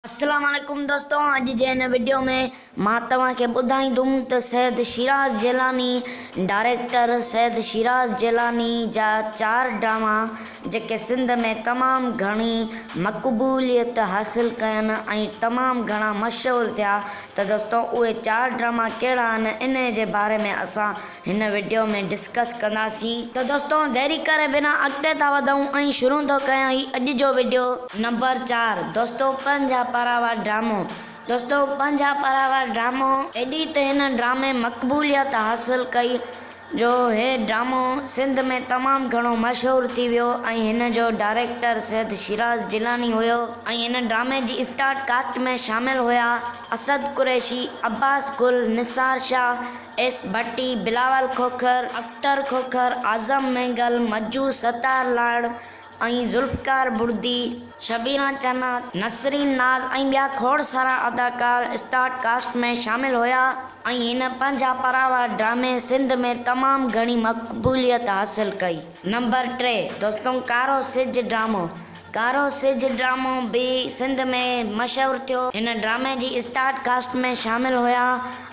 अस्सलाम वालेकुम दोस्तों, अज जे हिन वीडियो में मां तव्हांखे ॿुधाईंदुमि त सैयद शिराज जिलानी डायरेक्टर सैयद शिराज जिलानी जा 4 ड्रामा जेके सिंध में तमामु घणी मक़बूलियत हासिल कयनि ऐं तमामु घणा मशहूरु थिया। त दोस्तों उहे 4 ड्रामा कहिड़ा आहिनि इन जे बारे में असां हिन वीडियो में डिस्कस कंदासीं। त दोस्तों देरी करे बिना अॻिते था वधूं ऐं शुरू थो कयां ही अॼु जो वीडियो। नंबर 4 दोस्तों पंजा पारावा ड्रामो। दोस्तों पंजा पारावा ड्रामो एडी त हिन ड्रामे मक़बूलियत हासिल कई जो हे ड्रामो सिंध में तमामु घणो मशहूरु थी वियो ऐं हिन जो डायरेक्टर सैयद शिराज जिलानी हुयो ऐं हिन ड्रामे जी स्टार कास्ट में शामिल हुया असद कुरैशी, अब्बास गुल, निसार शाह, एस भट्टी, बिलावल खोखर, अख्तर खोखर, आज़म मेंगल, मज्जू सतार लाड़ ऐं ज़ुल्फ़कार बुर्दी, शबीना चन्ना, नसरीन नाज़ ऐं ॿिया खोड़ सारा अदाकार स्टार कास्ट में शामिल हुया ऐं हिन पंजा पारावा ड्रामे सिंध में तमामु घणी मक़बूलियत हासिल कई। नंबर 3 दोस्तों कारो सिज ड्रामो। कारो सिज ड्रामो भी सिंध में मशहूरु थियो। हिन ड्रामे जी स्टार कास्ट में शामिल हुया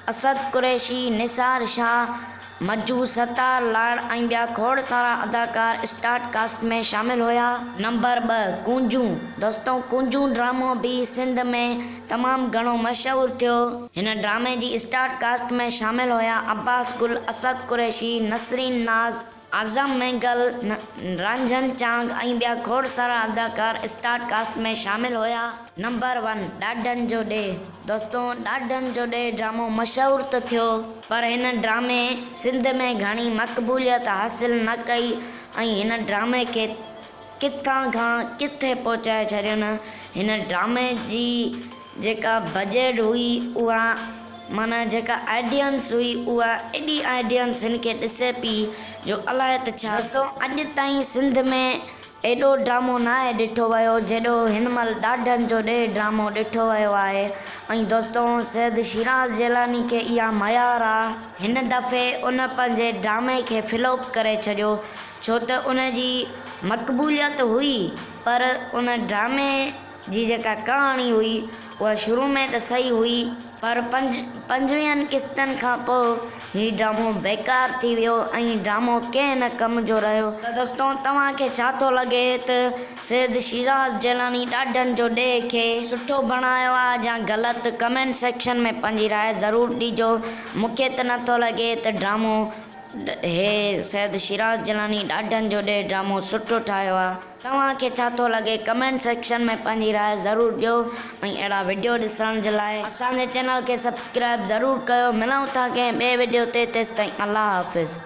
असद कुरैशी, निसार शाह, मज्जू सतार लाड़ ऐं ॿिया खोड़ सारा अदाकार स्टार कास्ट में शामिल हुया। नंबर 2 कुंजू। दोस्तों कुंजू ड्रामो भी सिंध में तमामु घणो मशहूरु थियो। हिन ड्रामे जी स्टार कास्ट में शामिल हुया अब्बास गुल, असद कुरैशी, नसरीन नाज़, आज़म मेंगल, रंजन चांग ऐं ॿिया खोड़ सारा अदाकार स्टार कास्ट में शामिल हुया। नंबर 1 ॾाॾनि जो ॾे। दोस्तों ॾाॾनि जो ॾे ड्रामो मशहूरु त थियो पर हिन ड्रामे सिंध में घणी मक़बूलियत हासिल न कई ऐं हिन ड्रामे खे किथां खां किथे पहुचाए छॾियनि। हिन ड्रामे जी जेका बजट हुई उहा माना जेका ऑडियंस हुई उहा एॾी ऑडियंस हिन खे ॾिसे पई जो अलाए त छा। दोस्तों अॼु ताईं सिंध में एॾो ड्रामो न आहे ॾिठो वियो जेॾो हिन महिल ॾाॾनि जो ॾे ड्रामो ॾिठो वियो आहे ऐं दोस्तों सैयद शिराज जिलानी खे इहा मयार आहे। हिन दफ़े उन पंहिंजे ड्रामे खे फ्लॉप करे छॾियो छो त उन जी मक़बूलियत हुई पर उन ड्रामे जी जेका कहाणी हुई उहा शुरू में त सही हुई पर 25 किस्तनि खां पोइ हीउ ड्रामो बेकार थी वियो ऐं ड्रामो कंहिं न कम जो रहियो। त दोस्तों तव्हांखे छा थो लॻे त सैयद शिराज जिलानी ॾाॾनि जो ॾे खे सुठो बणायो आहे या ग़लति? कमेंट सेक्शन में पंहिंजी राय ज़रूरु ॾिजो। मूंखे त नथो लॻे त ड्रामो हे सैयद शिराज जिलानी ॾाॾनि जो ॾे ड्रामो सुठो ठाहियो आहे। तव्हांखे छा थो लॻे कमेंट सेक्शन में पंहिंजी राय ज़रूरु ॾियो ऐं अहिड़ा वीडियो ॾिसण जे लाइ असांजे चैनल खे सब्सक्राइब ज़रूरु कयो। मिलूं था कंहिं ॿिए वीडियो ते, तेसिताईं अल्लाह हाफ़िज़।